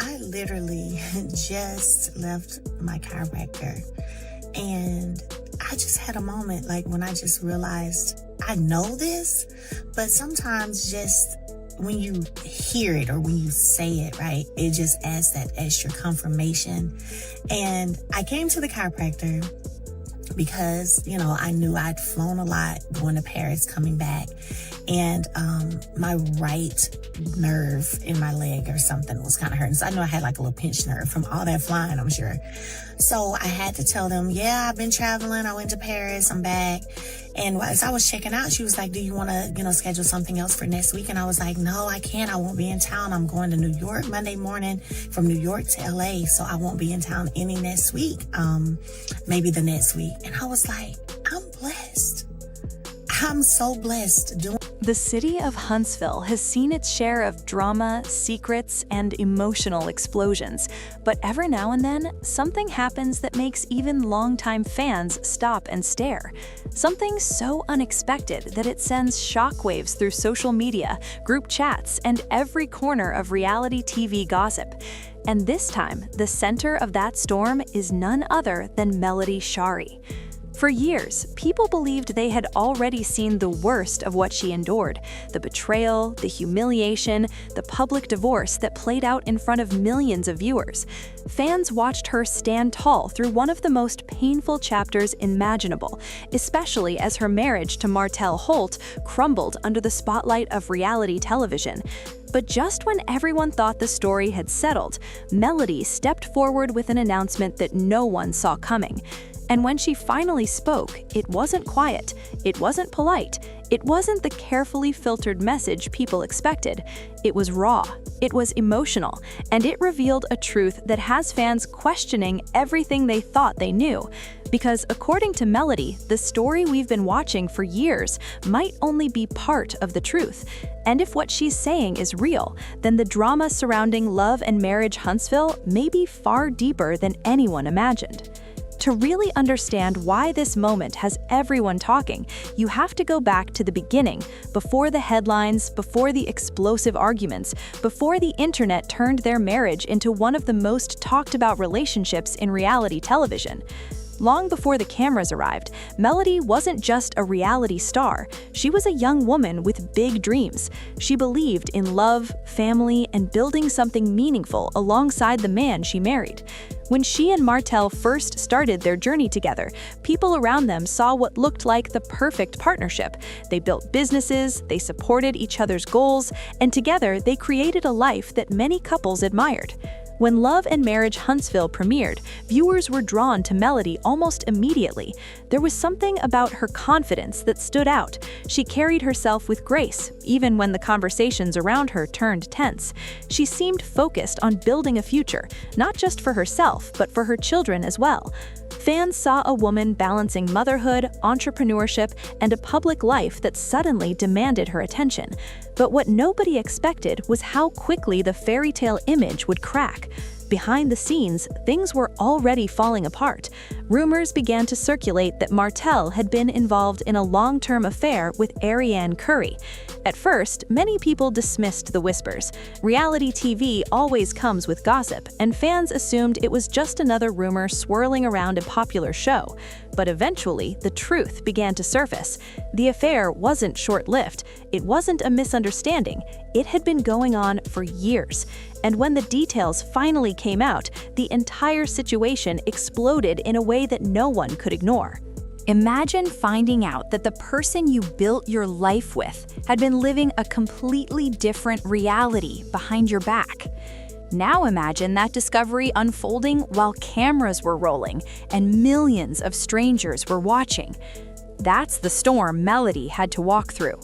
I literally just left my chiropractor, and I just had a moment like when I just realized I know this, but sometimes just when you hear it or when you say it, right, it just adds that extra confirmation. And I came to the chiropractor because, I knew I'd flown a lot going to Paris, coming back, and my right nerve in my leg or something was kind of hurting. So I knew I had like a little pinched nerve from all that flying, I'm sure. So I had to tell them, yeah, I've been traveling. I went to Paris. I'm back. And as I was checking out, she was like, do you want to, schedule something else for next week? And I was like, no, I can't. I won't be in town. I'm going to New York Monday morning from New York to LA. So I won't be in town any next week. Maybe the next week. And I was like, I'm blessed. I'm so blessed doing. The city of Huntsville has seen its share of drama, secrets, and emotional explosions. But every now and then, something happens that makes even longtime fans stop and stare. Something so unexpected that it sends shockwaves through social media, group chats, and every corner of reality TV gossip. And this time, the center of that storm is none other than Melody Shari. For years, people believed they had already seen the worst of what she endured: the betrayal, the humiliation, the public divorce that played out in front of millions of viewers. Fans watched her stand tall through one of the most painful chapters imaginable, especially as her marriage to Martell Holt crumbled under the spotlight of reality television. But just when everyone thought the story had settled, Melody stepped forward with an announcement that no one saw coming. And when she finally spoke, it wasn't quiet, it wasn't polite, it wasn't the carefully filtered message people expected. It was raw, it was emotional, and it revealed a truth that has fans questioning everything they thought they knew. Because according to Melody, the story we've been watching for years might only be part of the truth. And if what she's saying is real, then the drama surrounding Love and Marriage Huntsville may be far deeper than anyone imagined. To really understand why this moment has everyone talking, you have to go back to the beginning, before the headlines, before the explosive arguments, before the internet turned their marriage into one of the most talked about relationships in reality television. Long before the cameras arrived, Melody wasn't just a reality star. She was a young woman with big dreams. She believed in love, family, and building something meaningful alongside the man she married. When she and Martell first started their journey together, people around them saw what looked like the perfect partnership. They built businesses, they supported each other's goals, and together they created a life that many couples admired. When Love and Marriage Huntsville premiered, viewers were drawn to Melody almost immediately. There was something about her confidence that stood out. She carried herself with grace, even when the conversations around her turned tense. She seemed focused on building a future, not just for herself, but for her children as well. Fans saw a woman balancing motherhood, entrepreneurship, and a public life that suddenly demanded her attention. But what nobody expected was how quickly the fairy tale image would crack. Behind the scenes, things were already falling apart. Rumors began to circulate that Martell had been involved in a long-term affair with Ariane Curry. At first, many people dismissed the whispers. Reality TV always comes with gossip, and fans assumed it was just another rumor swirling around a popular show. But eventually, the truth began to surface. The affair wasn't short-lived. It wasn't a misunderstanding. It had been going on for years. And when the details finally came out, the entire situation exploded in a way that no one could ignore. Imagine finding out that the person you built your life with had been living a completely different reality behind your back. Now imagine that discovery unfolding while cameras were rolling and millions of strangers were watching. That's the storm Melody had to walk through.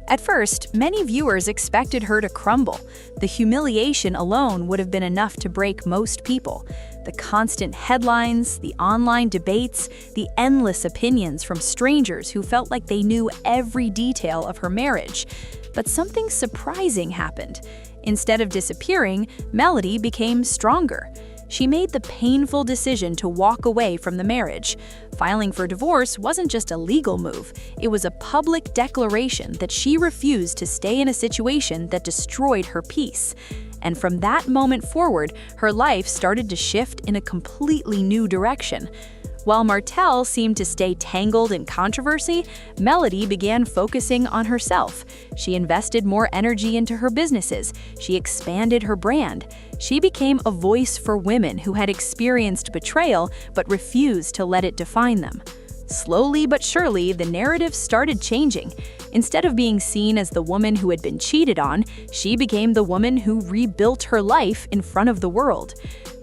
At first, many viewers expected her to crumble. The humiliation alone would have been enough to break most people. The constant headlines, the online debates, the endless opinions from strangers who felt like they knew every detail of her marriage. But something surprising happened. Instead of disappearing, Melody became stronger. She made the painful decision to walk away from the marriage. Filing for divorce wasn't just a legal move, it was a public declaration that she refused to stay in a situation that destroyed her peace. And from that moment forward, her life started to shift in a completely new direction. While Martell seemed to stay tangled in controversy, Melody began focusing on herself. She invested more energy into her businesses. She expanded her brand. She became a voice for women who had experienced betrayal but refused to let it define them. Slowly but surely, the narrative started changing. Instead of being seen as the woman who had been cheated on, she became the woman who rebuilt her life in front of the world.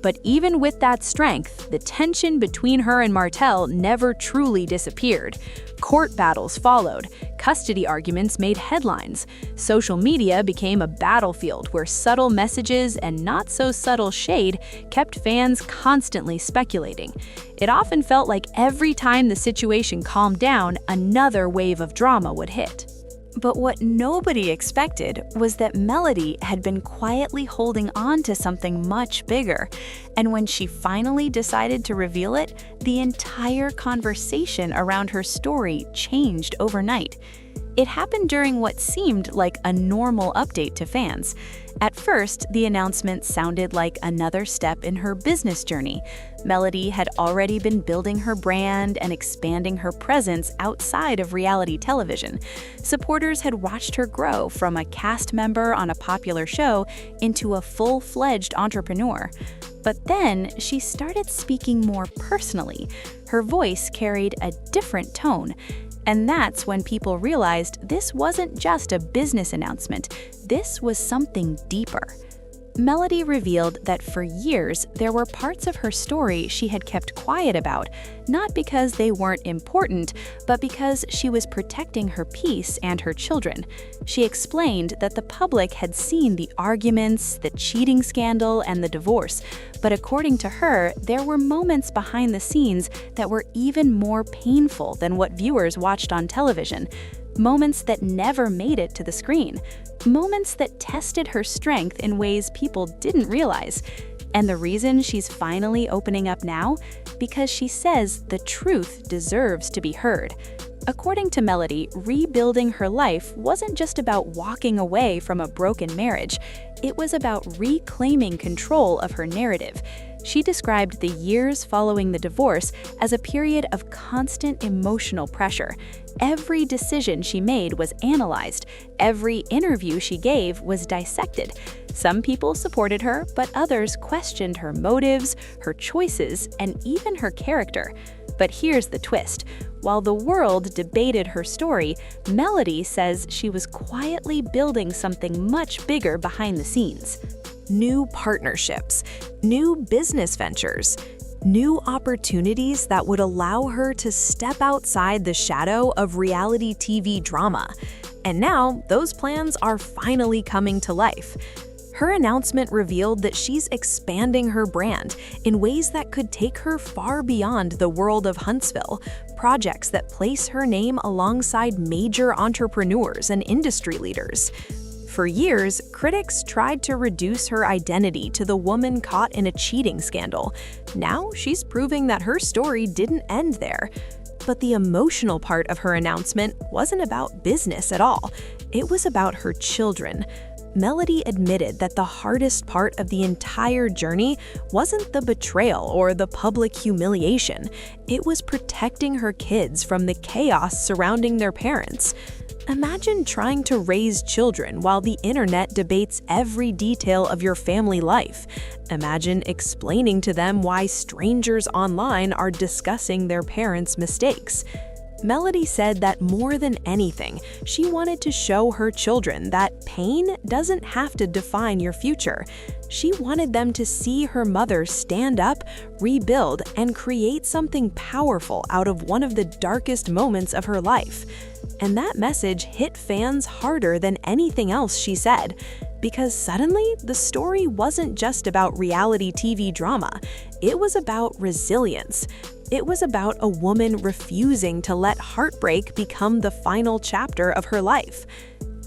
But even with that strength, the tension between her and Martell never truly disappeared. Court battles followed. Custody arguments made headlines. Social media became a battlefield where subtle messages and not-so-subtle shade kept fans constantly speculating. It often felt like every time the situation calmed down, another wave of drama would hit. But what nobody expected was that Melody had been quietly holding on to something much bigger. And when she finally decided to reveal it, the entire conversation around her story changed overnight. It happened during what seemed like a normal update to fans. At first, the announcement sounded like another step in her business journey. Melody had already been building her brand and expanding her presence outside of reality television. Supporters had watched her grow from a cast member on a popular show into a full-fledged entrepreneur. But then she started speaking more personally. Her voice carried a different tone. And that's when people realized this wasn't just a business announcement, this was something deeper. Melody revealed that for years there were parts of her story she had kept quiet about, not because they weren't important, but because she was protecting her peace and her children. She explained that the public had seen the arguments, the cheating scandal, and the divorce, but according to her, there were moments behind the scenes that were even more painful than what viewers watched on television. Moments that never made it to the screen. Moments that tested her strength in ways people didn't realize. And the reason she's finally opening up now? Because she says the truth deserves to be heard. According to Melody, rebuilding her life wasn't just about walking away from a broken marriage. It was about reclaiming control of her narrative. She described the years following the divorce as a period of constant emotional pressure. Every decision she made was analyzed. Every interview she gave was dissected. Some people supported her, but others questioned her motives, her choices, and even her character. But here's the twist. While the world debated her story, Melody says she was quietly building something much bigger behind the scenes. New partnerships, new business ventures, new opportunities that would allow her to step outside the shadow of reality TV drama. And now, those plans are finally coming to life. Her announcement revealed that she's expanding her brand in ways that could take her far beyond the world of Huntsville, projects that place her name alongside major entrepreneurs and industry leaders. For years, critics tried to reduce her identity to the woman caught in a cheating scandal. Now, she's proving that her story didn't end there. But the emotional part of her announcement wasn't about business at all. It was about her children. Melody admitted that the hardest part of the entire journey wasn't the betrayal or the public humiliation. It was protecting her kids from the chaos surrounding their parents. Imagine trying to raise children while the internet debates every detail of your family life. Imagine explaining to them why strangers online are discussing their parents' mistakes. Melody said that more than anything, she wanted to show her children that pain doesn't have to define your future. She wanted them to see her mother stand up, rebuild, and create something powerful out of one of the darkest moments of her life. And that message hit fans harder than anything else she said. Because suddenly, the story wasn't just about reality TV drama. It was about resilience. It was about a woman refusing to let heartbreak become the final chapter of her life.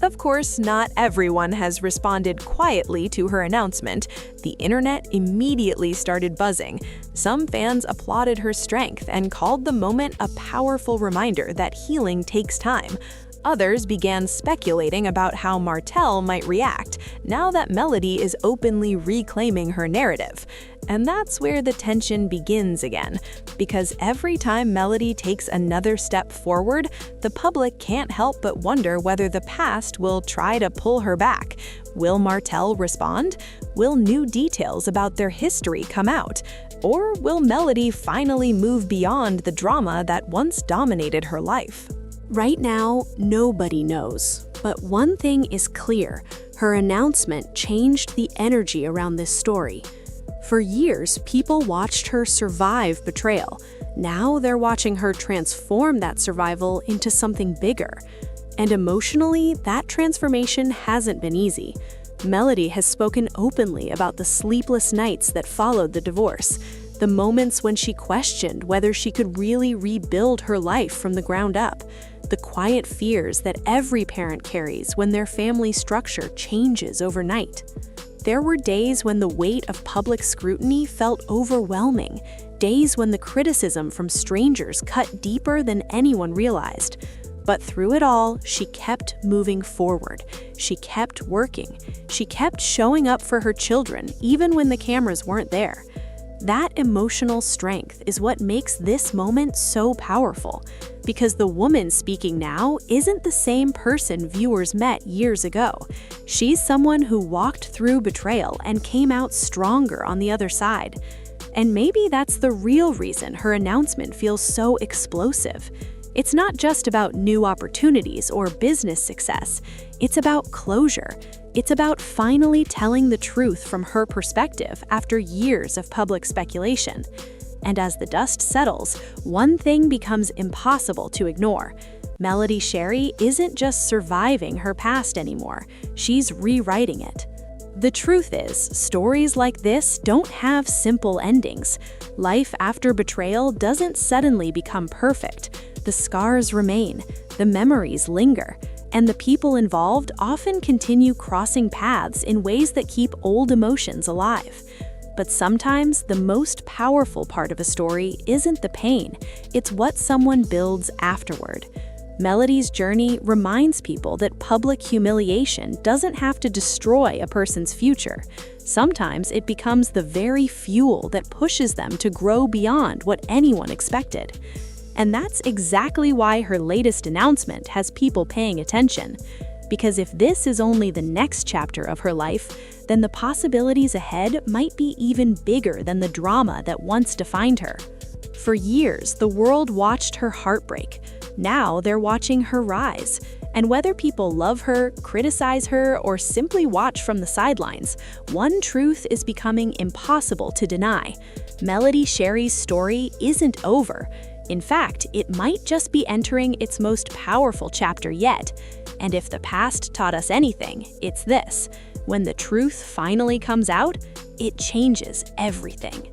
Of course, not everyone has responded quietly to her announcement. The internet immediately started buzzing. Some fans applauded her strength and called the moment a powerful reminder that healing takes time. Others began speculating about how Martell might react now that Melody is openly reclaiming her narrative. And that's where the tension begins again, because every time Melody takes another step forward, the public can't help but wonder whether the past will try to pull her back. Will Martell respond? Will new details about their history come out? Or will Melody finally move beyond the drama that once dominated her life? Right now, nobody knows. But one thing is clear: her announcement changed the energy around this story. For years, people watched her survive betrayal. Now they're watching her transform that survival into something bigger. And emotionally, that transformation hasn't been easy. Melody has spoken openly about the sleepless nights that followed the divorce, the moments when she questioned whether she could really rebuild her life from the ground up, the quiet fears that every parent carries when their family structure changes overnight. There were days when the weight of public scrutiny felt overwhelming, days when the criticism from strangers cut deeper than anyone realized. But through it all, she kept moving forward. She kept working. She kept showing up for her children, even when the cameras weren't there. That emotional strength is what makes this moment so powerful, because the woman speaking now isn't the same person viewers met years ago. She's someone who walked through betrayal and came out stronger on the other side. And maybe that's the real reason her announcement feels so explosive. It's not just about new opportunities or business success. It's about closure. It's about finally telling the truth from her perspective after years of public speculation. And as the dust settles, one thing becomes impossible to ignore. Melody Shari isn't just surviving her past anymore, she's rewriting it. The truth is, stories like this don't have simple endings. Life after betrayal doesn't suddenly become perfect. The scars remain, the memories linger, and the people involved often continue crossing paths in ways that keep old emotions alive. But sometimes the most powerful part of a story isn't the pain, it's what someone builds afterward. Melody's journey reminds people that public humiliation doesn't have to destroy a person's future. Sometimes it becomes the very fuel that pushes them to grow beyond what anyone expected. And that's exactly why her latest announcement has people paying attention. Because if this is only the next chapter of her life, then the possibilities ahead might be even bigger than the drama that once defined her. For years, the world watched her heartbreak. Now they're watching her rise. And whether people love her, criticize her, or simply watch from the sidelines, one truth is becoming impossible to deny. Melody Shari's story isn't over. In fact, it might just be entering its most powerful chapter yet. And if the past taught us anything, it's this: when the truth finally comes out, it changes everything.